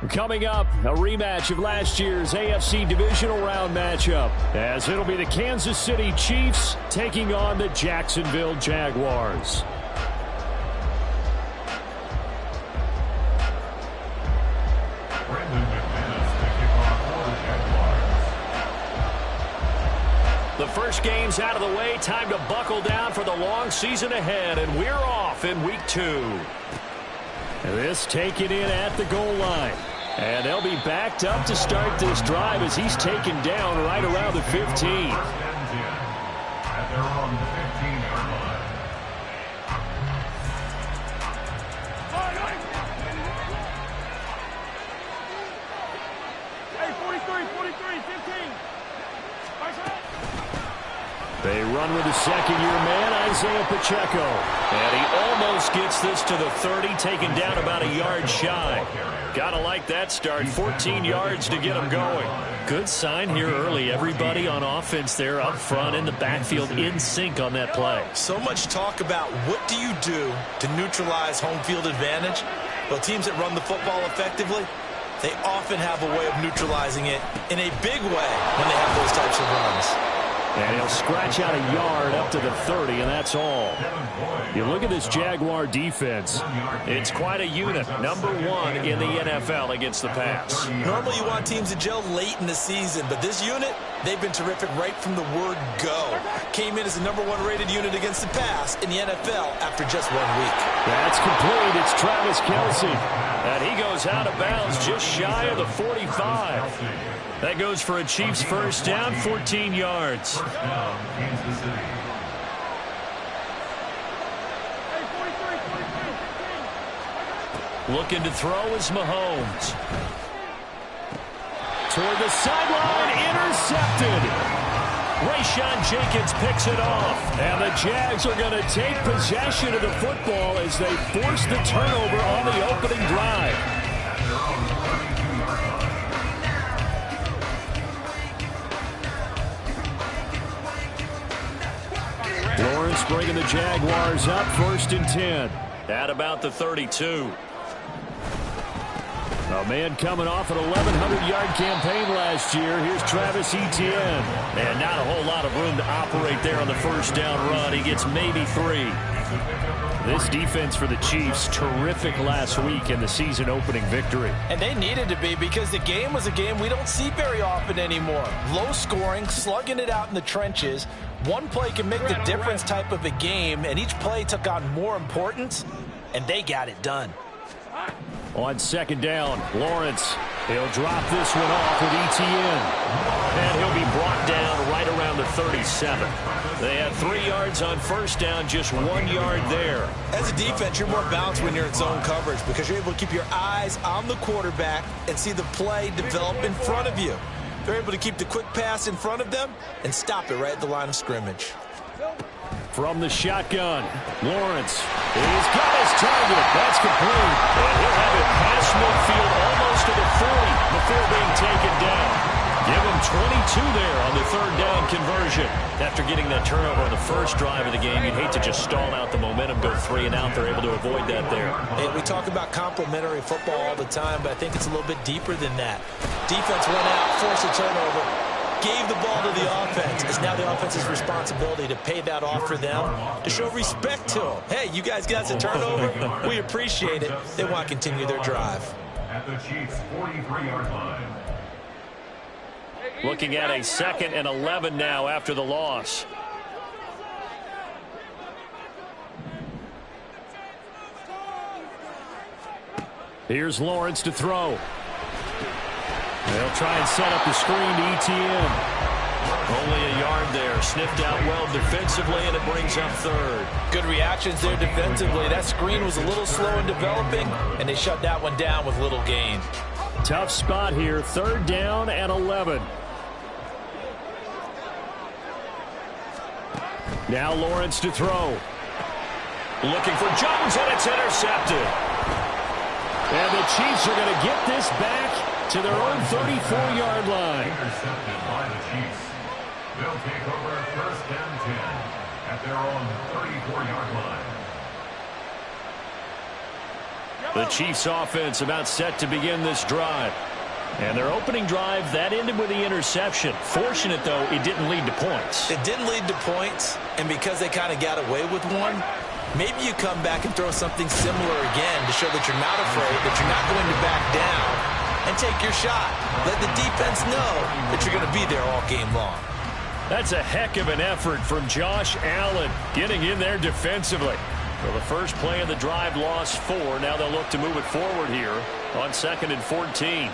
Coming up, a rematch of last year's AFC Divisional Round matchup, as it'll be the Kansas City Chiefs taking on the Jacksonville Jaguars. The first game's out of the way. Time to buckle down for the long season ahead, and we're off in week 2. This taken in at the goal line. And they'll be backed up to start this drive as he's taken down right around the 15. At their own 15-yard line. Hey, 43, 15. They run with the second-year man, Isaiah Pacheco. And he almost gets this to the 30, taken down about a yard shy. Gotta like that start. 14 yards to get him going. Good sign here early. Everybody on offense there up front in the backfield in sync on that play. So much talk about what do you do to neutralize home field advantage? Well, teams that run the football effectively, they often have a way of neutralizing it in a big way when they have those types of runs. And he'll scratch out a yard up to the 30, and that's all. You look at this Jaguar defense. It's quite a unit. Number 1 in the NFL against the pass. Normally you want teams to gel late in the season, but this unit, they've been terrific right from the word go. Came in as the number 1 rated unit against the pass in the NFL after just 1 week. That's complete. It's Travis Kelce. And he goes out of bounds just shy of the 45. That goes for a Chiefs first down, 14 yards. Looking to throw is Mahomes. Toward the sideline, intercepted. Rayshon Jenkins picks it off. And the Jags are going to take possession of the football as they force the turnover on the opening drive. Lawrence bringing the Jaguars up, 1st and 10. At about the 32. A man coming off an 1,100-yard campaign last year. Here's Travis Etienne. And not a whole lot of room to operate there on the first down run. He gets maybe 3. This defense for the Chiefs, terrific last week in the season-opening victory. And they needed to be because the game was a game we don't see very often anymore. Low scoring, slugging it out in the trenches. One play can make the difference type of a game, and each play took on more importance, and they got it done. On second down, Lawrence. He'll drop this one off with Etienne. And he'll be brought down right around the 37. They had 3 yards on first down, just 1 yard there. As a defense, you're more balanced when you're in zone coverage because you're able to keep your eyes on the quarterback and see the play develop in front of you. They're able to keep the quick pass in front of them and stop it right at the line of scrimmage. From the shotgun, Lawrence. He's got his target. That's complete. And he'll have it past midfield almost to the 40 before being taken down. Give him 22 there on the 3rd down conversion. After getting that turnover on the first drive of the game, you'd hate to just stall out the momentum, go 3 and out. They're able to avoid that there. Hey, we talk about complementary football all the time, but I think it's a little bit deeper than that. Defense went out, forced a turnover, gave the ball to the offense. It's now the offense's responsibility to pay that off for them, to show respect to them. Hey, you guys got a turnover. We appreciate it. They want to continue their drive. At the Chiefs' 43-yard line. Looking at a 2nd and 11 now after the loss. Here's Lawrence to throw. They'll try and set up the screen to Etienne. Only a yard there. Sniffed out well defensively, and it brings up 3rd. Good reactions there defensively. That screen was a little slow in developing, and they shut that one down with little gain. Tough spot here. 3rd down and 11. Now Lawrence to throw. Looking for Jones, and it's intercepted. And the Chiefs are going to get this back to their own 34-yard line. Intercepted by the Chiefs. They'll take over 1st and 10 at their own 34-yard line. The Chiefs offense about set to begin this drive. And their opening drive, that ended with the interception. Fortunate, though, it didn't lead to points. It didn't lead to points, and because they kind of got away with one, maybe you come back and throw something similar again to show that you're not afraid, that you're not going to back down, and take your shot. Let the defense know that you're going to be there all game long. That's a heck of an effort from Josh Allen, getting in there defensively. So the first play of the drive lost 4. Now they'll look to move it forward here on 2nd and 14.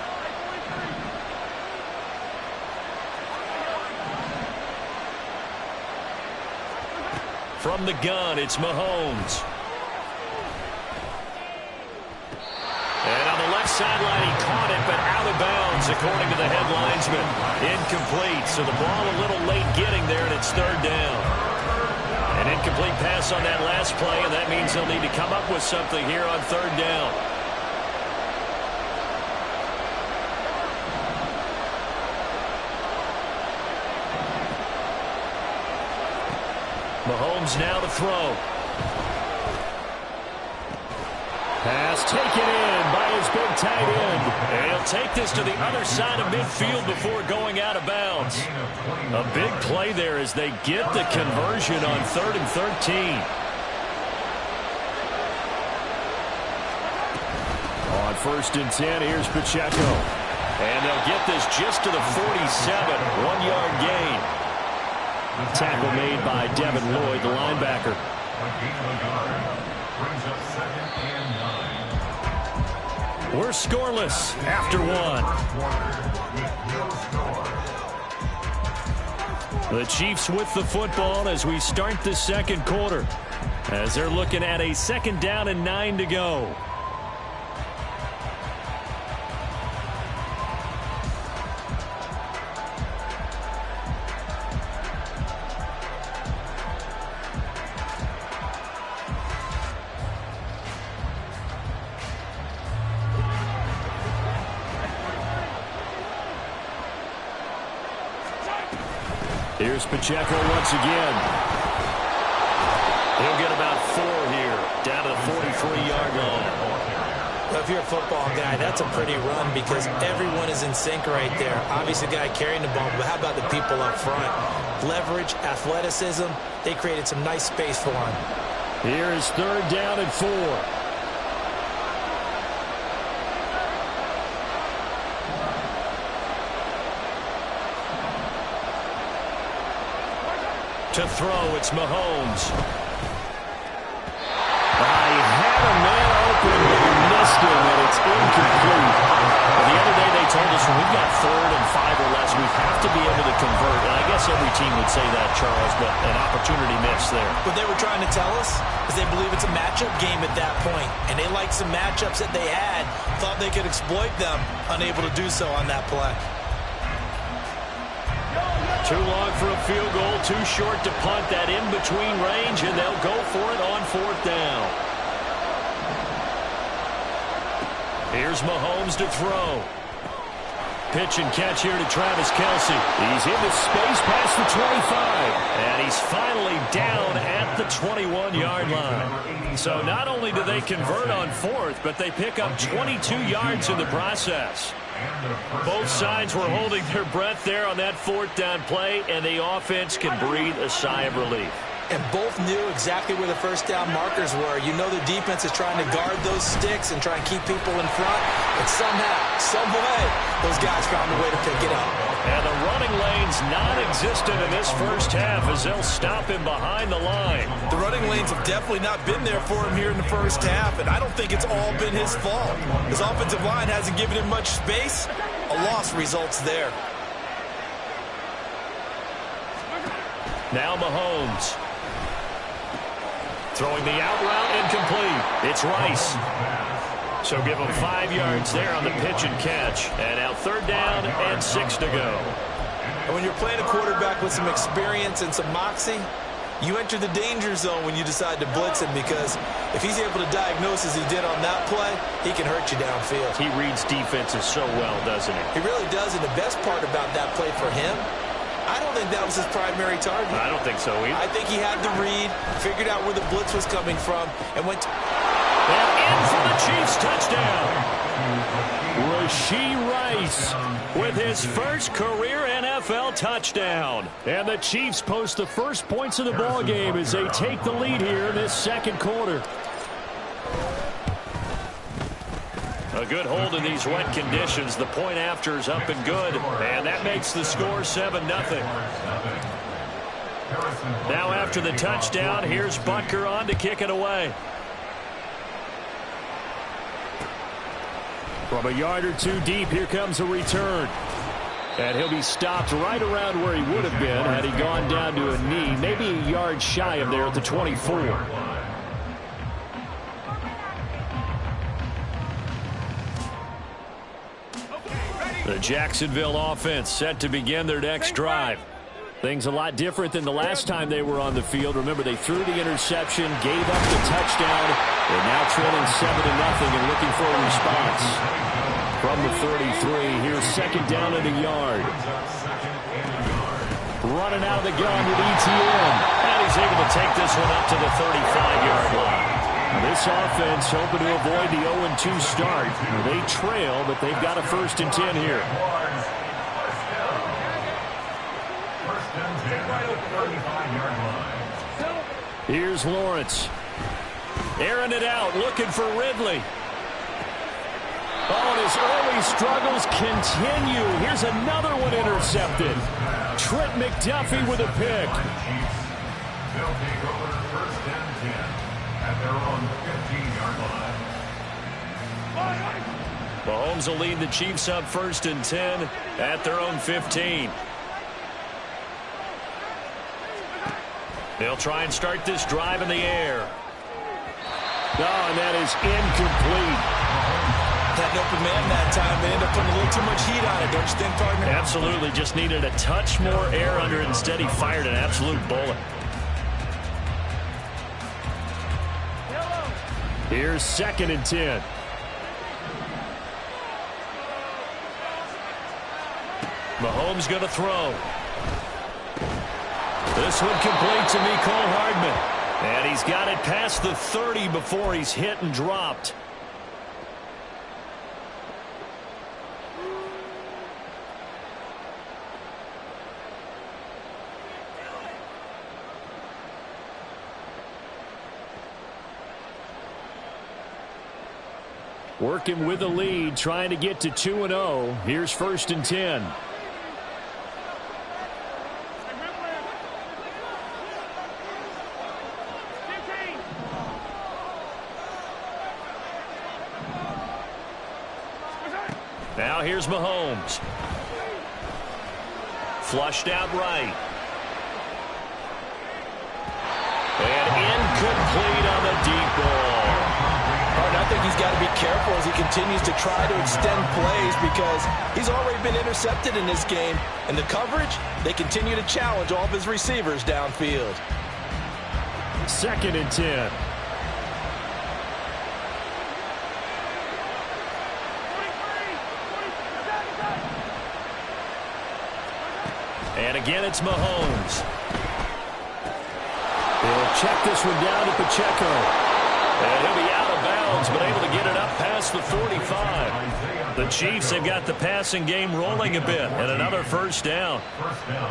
From the gun, it's Mahomes. And on the left sideline, he caught it, but out of bounds, according to the head linesman. Incomplete, so the ball a little late getting there, and it's 3rd down. An incomplete pass on that last play, and that means they'll need to come up with something here on 3rd down. Mahomes now to throw. Pass taken in by his big tight end. And he'll take this to the other side of midfield before going out of bounds. A big play there as they get the conversion on 3rd and 13. On 1st and 10, here's Pacheco. And they'll get this just to the 47, 1-yard gain. Tackle made by Devin Lloyd, the linebacker. We're scoreless after 1. The Chiefs with the football as we start the 2nd quarter, as they're looking at a 2nd down and 9 to go. Here's Pacheco once again. He'll get about 4 here, down to the 43-yard line. Well, if you're a football guy, that's a pretty run because everyone is in sync right there. Obviously, the guy carrying the ball, but how about the people up front? Leverage, athleticism, they created some nice space for him. Here is 3rd down and 4. To throw, it's Mahomes. He had a man open, but he missed him, and it's incomplete. But the other day they told us when we've got 3rd and 5 or less, we have to be able to convert. And I guess every team would say that, Charles, but an opportunity missed there. What they were trying to tell us is they believe it's a matchup game at that point, and they liked some matchups that they had, thought they could exploit them, unable to do so on that play. Too long for a field goal, too short to punt that in-between range, and they'll go for it on 4th down. Here's Mahomes to throw. Pitch and catch here to Travis Kelce. He's into space past the 25, and he's finally down at the 21-yard line. So not only do they convert on 4th, but they pick up 22 yards in the process. Both sides were holding their breath there on that 4th down play, and the offense can breathe a sigh of relief. And both knew exactly where the 1st down markers were. You know the defense is trying to guard those sticks and try and keep people in front. But somehow, some way, those guys found a way to pick it up. And the running lane's non-existent in this first half as they'll stop him behind the line. The running lanes have definitely not been there for him here in the first half, and I don't think it's all been his fault. His offensive line hasn't given him much space. A loss results there. Now Mahomes. Throwing the out route, incomplete. It's Rice. So give him 5 yards there on the pitch and catch. And now 3rd down and 6 to go. And when you're playing a quarterback with some experience and some moxie, you enter the danger zone when you decide to blitz him, because if he's able to diagnose as he did on that play, he can hurt you downfield. He reads defenses so well, doesn't he? He really does, and the best part about that play for him, I don't think that was his primary target. I don't think so either. I think he had the read, figured out where the blitz was coming from, and went And in for the Chiefs touchdown. Rashee Rice with his first career NFL touchdown. And the Chiefs post the first points of the ball game as they take the lead here in this second quarter. A good hold in these wet conditions. The point after is up and good. And that makes the score 7-0. Now after the touchdown, here's Butker on to kick it away. From a yard or two deep, here comes a return. And he'll be stopped right around where he would have been had he gone down to a knee, maybe a yard shy of there at the 24. The Jacksonville offense set to begin their next drive. Things a lot different than the last time they were on the field. Remember, they threw the interception, gave up the touchdown. They're now trailing 7-0 and looking for a response. From the 33, here's second down and a yard. Running out of the gun with ETN. And he's able to take this one up to the 35-yard line. This offense hoping to avoid the 0-2 start. They trail, but they've got a 1st and 10 here. Here's Lawrence. Airing it out, looking for Ridley. Oh, and his early struggles continue. Here's another one intercepted. Trent McDuffie with a pick. They'll take over 1st and 10 at their own 15-yard line. Mahomes will lead the Chiefs up 1st and 10 at their own 15. They'll try and start this drive in the air. Oh, and that is incomplete. That open man that time, they end up putting a little too much heat on it, don't you think, partner? Absolutely. Just needed a touch more air under it. Instead, he fired an absolute bullet. Here's 2nd and 10. Mahomes going to throw. This one complete to Mecole Hardman. And he's got it past the 30 before he's hit and dropped. Working with the lead, trying to get to 2-0. Here's 1st and 10. Now here's Mahomes. Flushed out right. And incomplete on the deep ball. I think he's got to be careful as he continues to try to extend plays because he's already been intercepted in this game. And the coverage, they continue to challenge all of his receivers downfield. 2nd and 10. And again, it's Mahomes. He'll check this one down to Pacheco. And he'll be out of bounds, but able to get it up past the 45. The Chiefs have got the passing game rolling a bit, and another 1st down.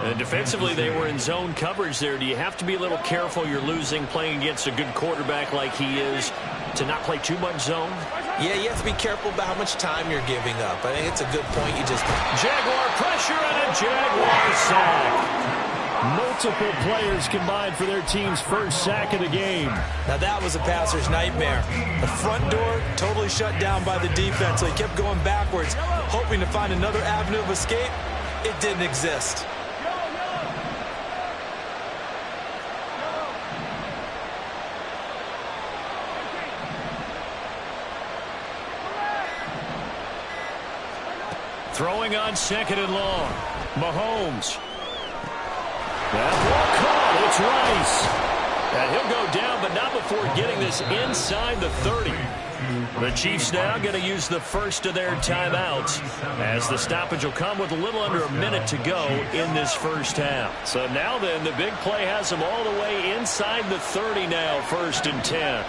And defensively, they were in zone coverage there. Do you have to be a little careful? You're losing, playing against a good quarterback like he is, to not play too much zone? Yeah, you have to be careful about how much time you're giving up. I think it's a good point. You just... Jaguar pressure and a Jaguar sack. Multiple players combined for their team's first sack of the game. Now that was a passer's nightmare. The front door totally shut down by the defense, so he kept going backwards, hoping to find another avenue of escape. It didn't exist. Throwing on 2nd and long. Mahomes. That ball caught. It's Rice. And he'll go down, but not before getting this inside the 30. The Chiefs now going to use the first of their timeouts as the stoppage will come with a little under a minute to go in this first half. So now then, the big play has them all the way inside the 30 now, 1st and 10.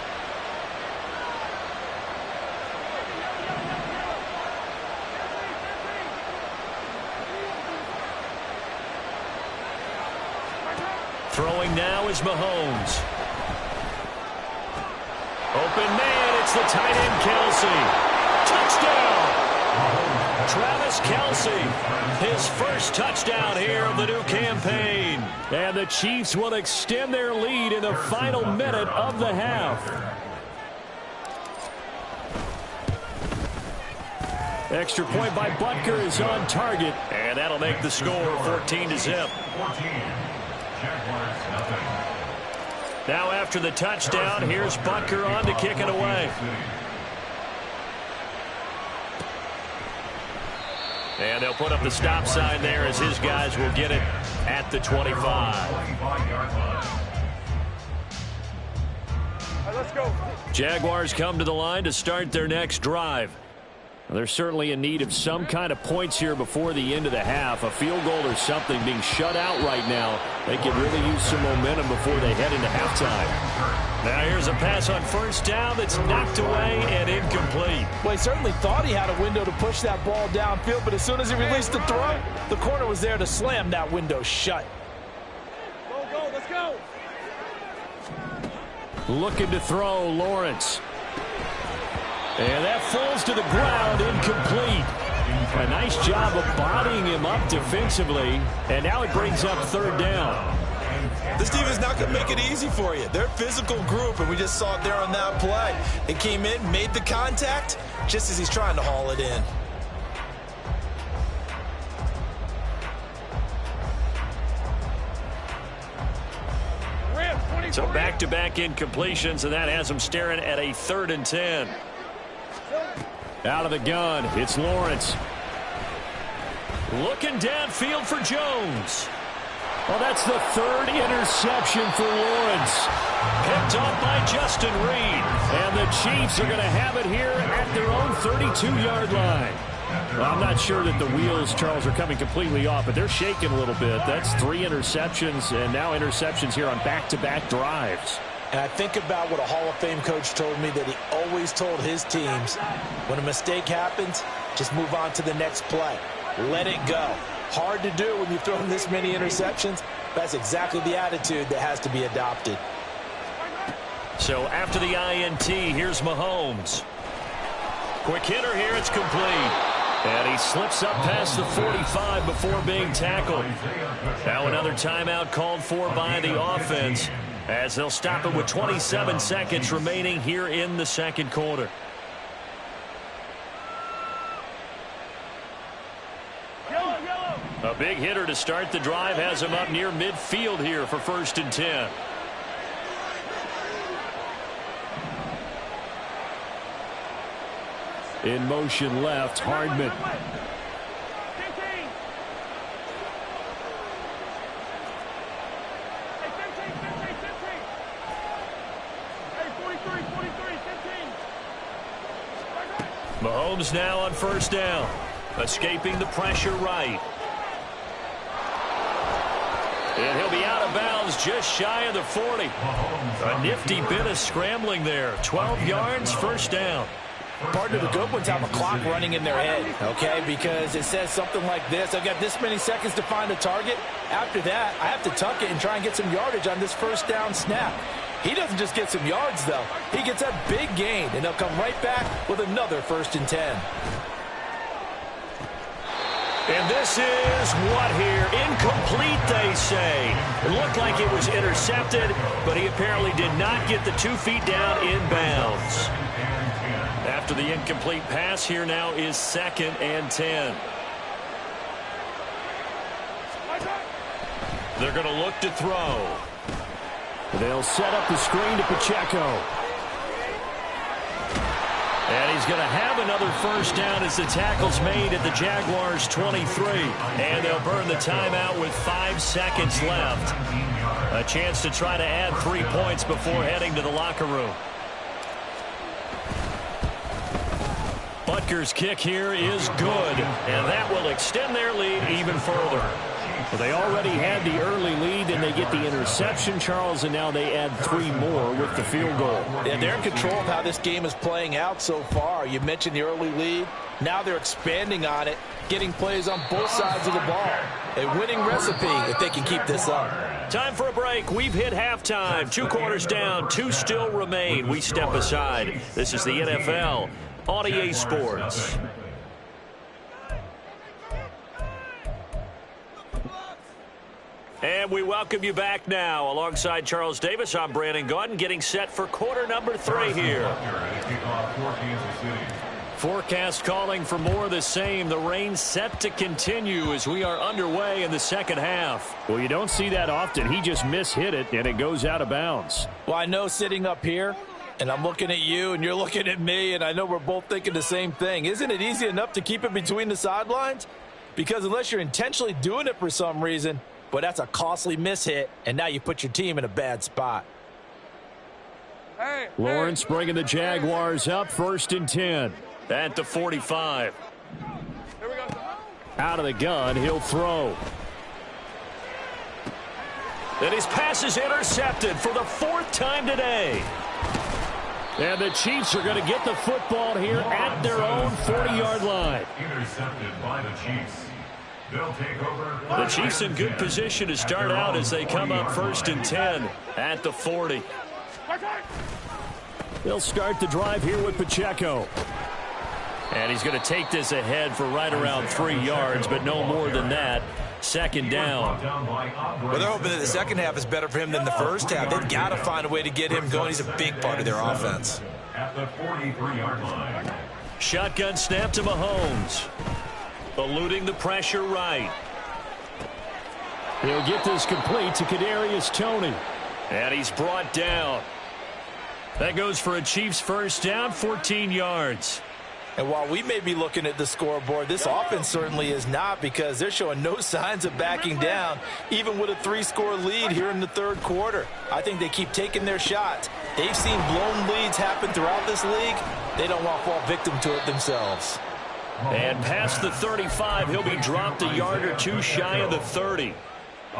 Throwing now is Mahomes. Open man, it's the tight end, Kelce. Touchdown! Travis Kelce, his first touchdown here of the new campaign. And the Chiefs will extend their lead in the final minute of the half. Extra point by Butker is on target, and that'll make the score 14-0. Now after the touchdown, here's Butker on to kick it away. And they'll put up the stop sign there as his guys will get it at the 25. Let's go. Jaguars come to the line to start their next drive. Well, they're certainly in need of some kind of points here before the end of the half. A field goal or something, being shut out right now. They could really use some momentum before they head into halftime. Now here's a pass on first down that's knocked away and incomplete. Well, he certainly thought he had a window to push that ball downfield, but as soon as he released the throw, the corner was there to slam that window shut. Go, let's go. Looking to throw, Lawrence. And that falls to the ground, incomplete. A nice job of bodying him up defensively, and now it brings up third down. This team is not going to make it easy for you. They're a physical group, and we just saw it there on that play. It came in, made the contact, just as he's trying to haul it in. So back-to-back incompletions, and that has them staring at a 3rd and 10. Out of the gun, it's Lawrence. Looking downfield for Jones. Well, that's the 3rd interception for Lawrence. Picked off by Justin Reed. And the Chiefs are going to have it here at their own 32-yard line. Well, I'm not sure that the wheels, Charles, are coming completely off, but they're shaking a little bit. That's 3 interceptions, and now interceptions here on back-to-back drives. And I think about what a Hall of Fame coach told me, that he always told his teams, when a mistake happens, just move on to the next play. Let it go. Hard to do when you've thrown this many interceptions. That's exactly the attitude that has to be adopted. So after the INT, here's Mahomes. Quick hitter here, it's complete. And he slips up past the 45 before being tackled. Now another timeout called for by the offense, as they'll stop it with 27 seconds remaining here in the second quarter. A big hitter to start the drive has him up near midfield here for 1st and 10. In motion left, Hardman. Mahomes now on 1st down. Escaping the pressure right. And he'll be out of bounds just shy of the 40. A nifty bit of scrambling there. 12 yards, 1st down. Part of the good ones have a clock running in their head, okay? Because it says something like this: I've got this many seconds to find a target. After that, I have to tuck it and try and get some yardage on this 1st down snap. He doesn't just get some yards, though. He gets a big gain, and they'll come right back with another 1st and 10. And this is what here? Incomplete, they say. It looked like it was intercepted, but he apparently did not get the 2 feet down in bounds. After the incomplete pass, here now is 2nd and 10. They're going to look to throw. They'll set up the screen to Pacheco. And he's going to have another 1st down as the tackle's made at the Jaguars' 23. And they'll burn the timeout with 5 seconds left. A chance to try to add 3 points before heading to the locker room. Butker's kick here is good, and that will extend their lead even further. Well, they already had the early lead, and they get the interception, Charles, and now they add 3 more with the field goal. Yeah, they're in control of how this game is playing out so far. You mentioned the early lead. Now they're expanding on it, getting plays on both sides of the ball. A winning recipe if they can keep this up. Time for a break. We've hit halftime. 2 quarters down. 2 still remain. We step aside. This is the NFL on EA Sports. And we welcome you back now. Alongside Charles Davis, I'm Brandon Gaudin, getting set for quarter number 3 here. Forecast calling for more of the same. The rain set to continue as we are underway in the second half. Well, you don't see that often. He just mishit it, and it goes out of bounds. Well, I know sitting up here, and I'm looking at you, and you're looking at me, and I know we're both thinking the same thing. Isn't it easy enough to keep it between the sidelines? Because unless you're intentionally doing it for some reason, but that's a costly mishit, and now you put your team in a bad spot. Lawrence bringing the Jaguars up, 1st and 10. At the 45. Here we go. Out of the gun, he'll throw. And his pass is intercepted for the 4th time today. And the Chiefs are going to get the football here at their own 40-yard line. Intercepted by the Chiefs. They'll take over. The Chiefs in good position to start out as they come up 1st and 10 at the 40. They'll start the drive here with Pacheco. And he's going to take this ahead for right around 3 yards, but no more than that. 2nd down. Well, they're hoping that the second half is better for him than the first half. They've got to find a way to get him going. He's a big part of their offense. At the 43-yard line. Shotgun snap to Mahomes. Eluding the pressure right. He'll get this complete to Kadarius Toney. And he's brought down. That goes for a Chiefs first down, 14 yards. And while we may be looking at the scoreboard, this offense certainly is not, because they're showing no signs of backing down, even with a 3-score lead here in the 3rd quarter. I think they keep taking their shots. They've seen blown leads happen throughout this league. They don't want to fall victim to it themselves. And past the 35, he'll be dropped a yard or 2 shy of the 30.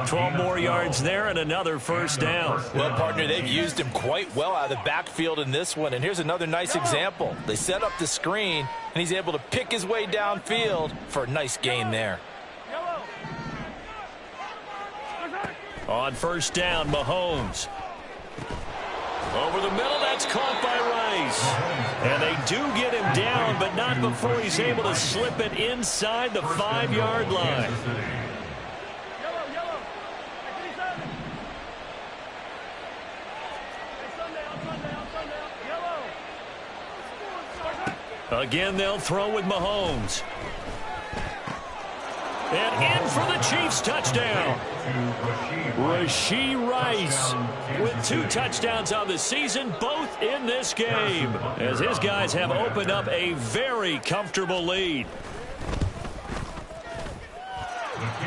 12 more yards there and another first down. Well, partner, they've used him quite well out of the backfield in this one. And here's another nice example. They set up the screen, and he's able to pick his way downfield for a nice gain there. On first down, Mahomes. Over the middle, that's caught by Rice. And they do get him down, but not before he's able to slip it inside the 5-yard line. Again, they'll throw with Mahomes. And in for the Chiefs touchdown. Rashee Rice with 2 touchdowns on the season, both in this game, as his guys have opened up a very comfortable lead.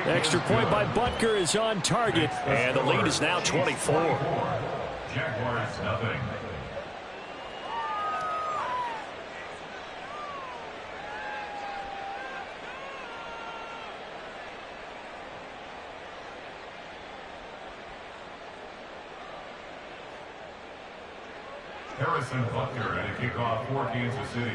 Extra point by Butker is on target, and the lead is now 24. Jaguars nothing. Harrison Butker at a kickoff for Kansas City.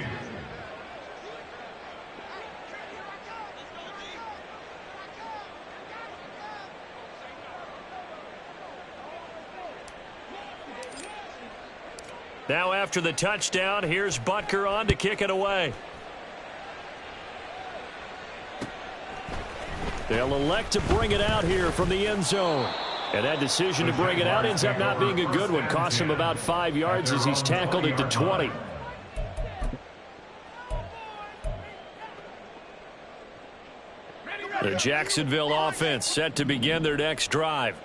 Now after the touchdown, here's Butker on to kick it away. They'll elect to bring it out here from the end zone. And that decision to bring it out ends up not being a good one. Costs him about 5 yards as he's tackled at the 20. The Jacksonville offense set to begin their next drive.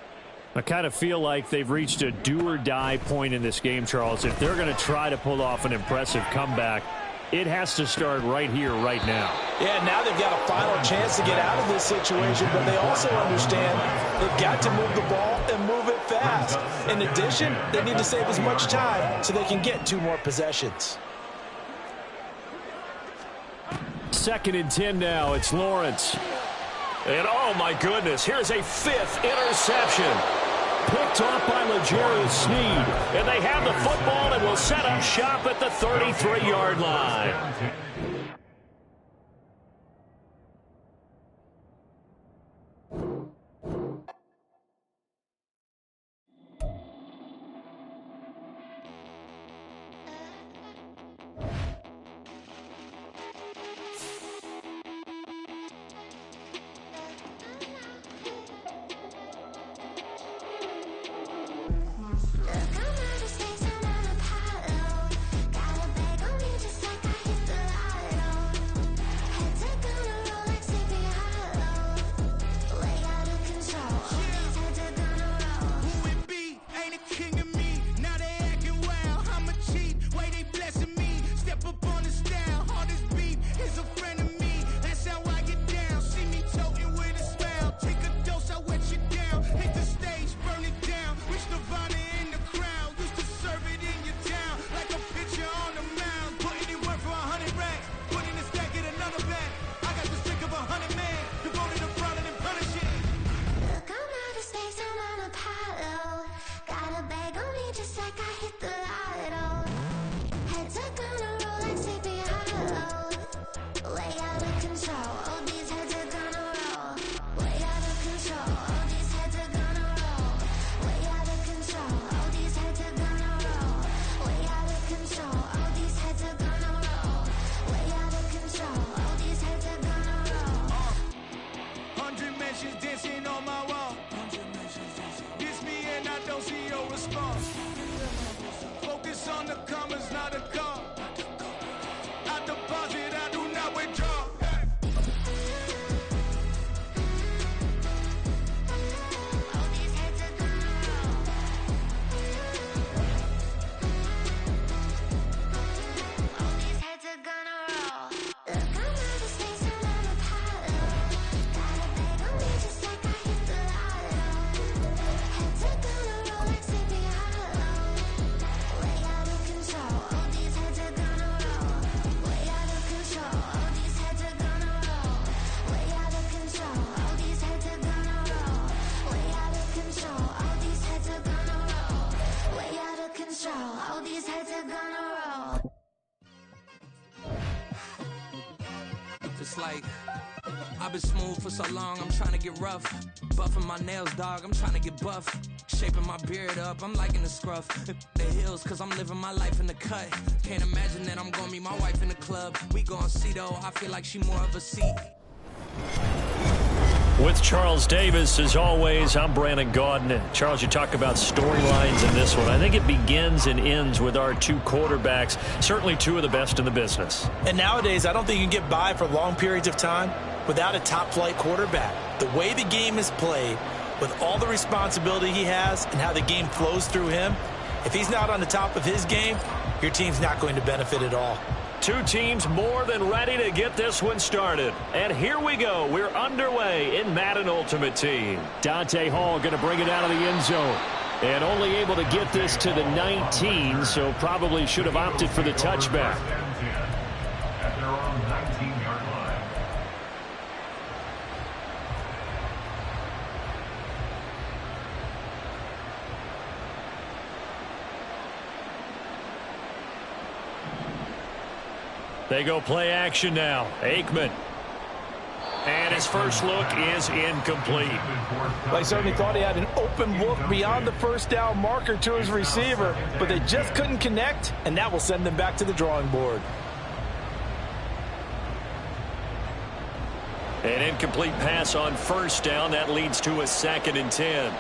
I kind of feel like they've reached a do-or-die point in this game, Charles. If they're going to try to pull off an impressive comeback, it has to start right here, right now. Yeah, now they've got a final chance to get out of this situation, but they also understand they've got to move the ball and move it fast. In addition, they need to save as much time so they can get 2 more possessions. 2nd and 10 now. It's Lawrence. And oh my goodness, here's a 5th interception. Picked off by L'Jarius Sneed. And they have the football and will set up shop at the 33-yard line. It's like I've been smooth for so long, I'm trying to get rough. Buffing my nails, dog, I'm trying to get buff. Shaping my beard up, I'm liking the scruff. The heels, cause I'm living my life in the cut. Can't imagine that I'm gonna meet my wife in the club. We gon' see though, I feel like she more of a seat. With Charles Davis, as always, I'm Brandon Gaudin. Charles, you talk about storylines in this one. I think it begins and ends with our two quarterbacks, certainly two of the best in the business. And nowadays, I don't think you can get by for long periods of time without a top-flight quarterback. The way the game is played, with all the responsibility he has and how the game flows through him, if he's not on the top of his game, your team's not going to benefit at all. Two teams more than ready to get this one started. And here we go. We're underway in Madden Ultimate Team. Dante Hall going to bring it out of the end zone. And only able to get this to the 19, so probably should have opted for the touchback. At their own 19-yard line. They go play action now. Aikman. And his first look is incomplete. They certainly thought he had an open look beyond the first down marker to his receiver, but they just couldn't connect, and that will send them back to the drawing board. An incomplete pass on first down. That leads to a 2nd and 10.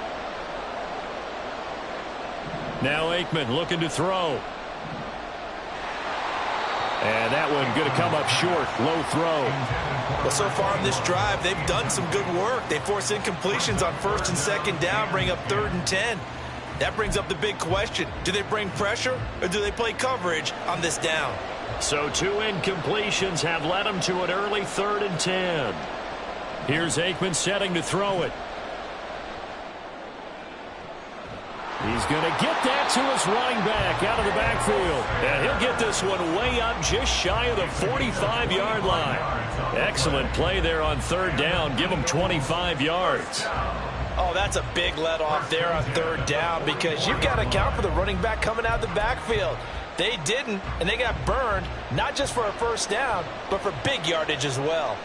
Now Aikman looking to throw. And that one going to come up short. Low throw. Well, so far in this drive, they've done some good work. They force incompletions on 1st and 2nd down, bring up 3rd and 10. That brings up the big question. Do they bring pressure or do they play coverage on this down? So 2 incompletions have led them to an early 3rd and 10. Here's Aikman setting to throw it. He's going to get that to his running back out of the backfield. And he'll get this one way up just shy of the 45-yard line. Excellent play there on 3rd down. Give him 25 yards. Oh, that's a big let off there on 3rd down because you've got to account for the running back coming out of the backfield. They didn't, and they got burned, not just for a 1st down, but for big yardage as well.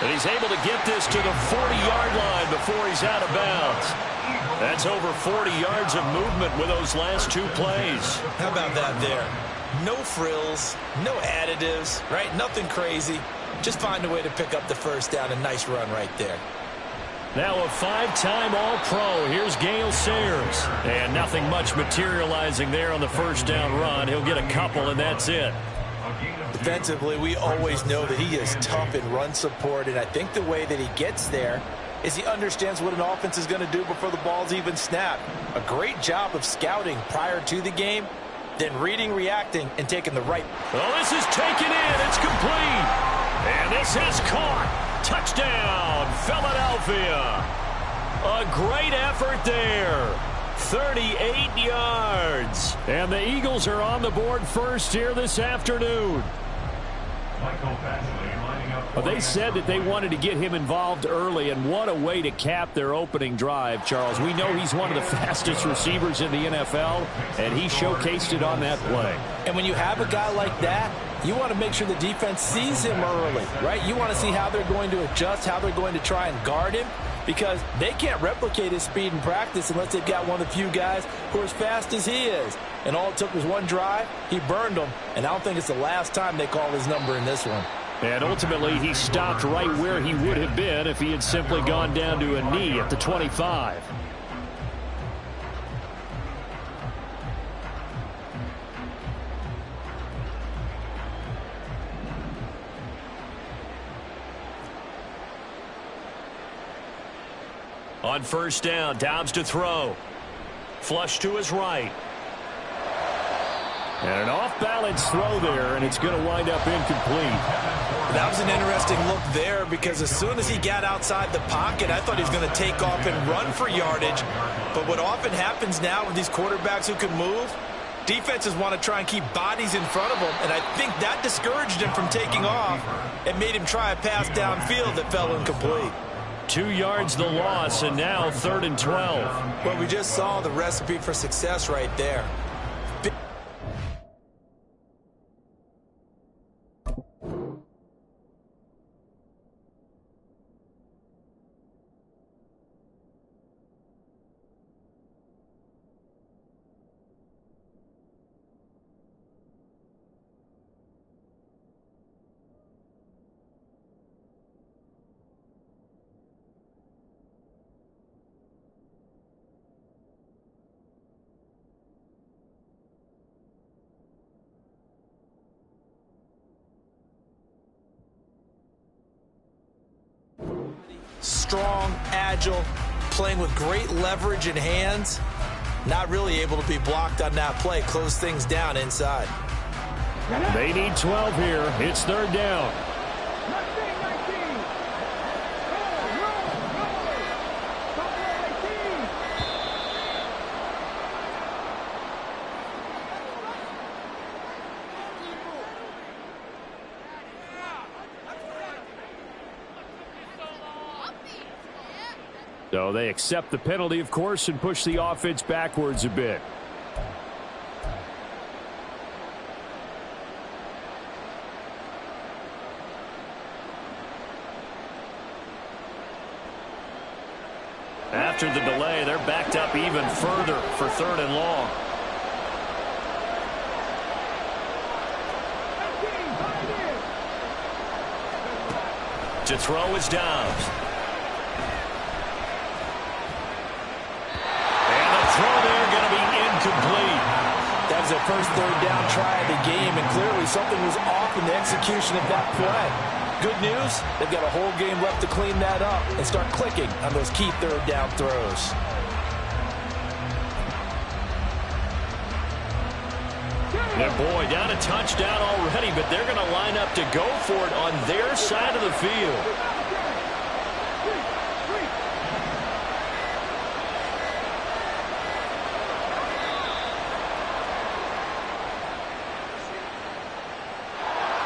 And he's able to get this to the 40-yard line before he's out of bounds. That's over 40 yards of movement with those last 2 plays. How about that there? No frills, no additives, right? Nothing crazy. Just find a way to pick up the 1st down. A nice run right there. Now a 5-time All-Pro. Here's Gale Sayers. And nothing much materializing there on the 1st down run. He'll get a couple, and that's it. Defensively, we always know that he is tough in run support, and I think the way that he gets there is he understands what an offense is going to do before the ball's even snapped. A great job of scouting prior to the game, then reading, reacting, and taking the right. Well, this is taken in. It's complete. And this is caught. Touchdown, Philadelphia. A great effort there. 38 yards. And the Eagles are on the board first here this afternoon. Well, they said that they wanted to get him involved early, and what a way to cap their opening drive, Charles. We know he's one of the fastest receivers in the NFL, and he showcased it on that play. And when you have a guy like that, you want to make sure the defense sees him early, right? You want to see how they're going to adjust, how they're going to try and guard him, because they can't replicate his speed in practice unless they've got one of the few guys who are as fast as he is. And all it took was one drive. He burned them, and I don't think it's the last time they call his number in this one. And ultimately, he stopped right where he would have been if he had simply gone down to a knee at the 25. On 1st down, Dobbs to throw. Flush to his right. And an off-balance throw there, and it's going to wind up incomplete. That was an interesting look there because as soon as he got outside the pocket, I thought he was going to take off and run for yardage. But what often happens now with these quarterbacks who can move, defenses want to try and keep bodies in front of them, and I think that discouraged him from taking off and made him try a pass downfield that fell incomplete. 2 yards the loss, and now 3rd and 12. Well, we just saw the recipe for success right there. Strong, agile, playing with great leverage in hands. Not really able to be blocked on that play. Close things down inside. They need 12 here. It's 3rd down. So they accept the penalty, of course, and push the offense backwards a bit. After the delay, they're backed up even further for 3rd and long. To throw is Downs. And the throw there going to be incomplete. That was their first 3rd down try of the game, and clearly something was off in the execution of that play. Good news, they've got a whole game left to clean that up and start clicking on those key 3rd down throws. And boy, down a touchdown already, but they're going to line up to go for it on their side of the field.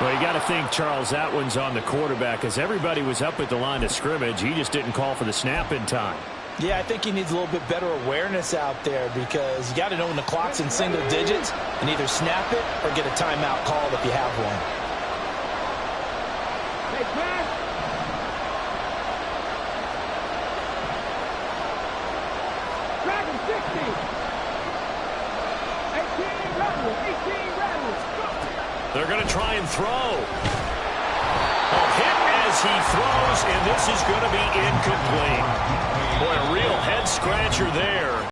Well, you got to think, Charles, that one's on the quarterback, as everybody was up at the line of scrimmage. He just didn't call for the snap in time. Yeah, I think he needs a little bit better awareness out there, because you got to know when the clock's in single digits and either snap it or get a timeout called if you have one. Hey, pass. Dragon 60. 18 rattle. 18 rattle. They're going to try and throw. A hit as he throws, and this is going to be incomplete. Boy, a real head-scratcher there.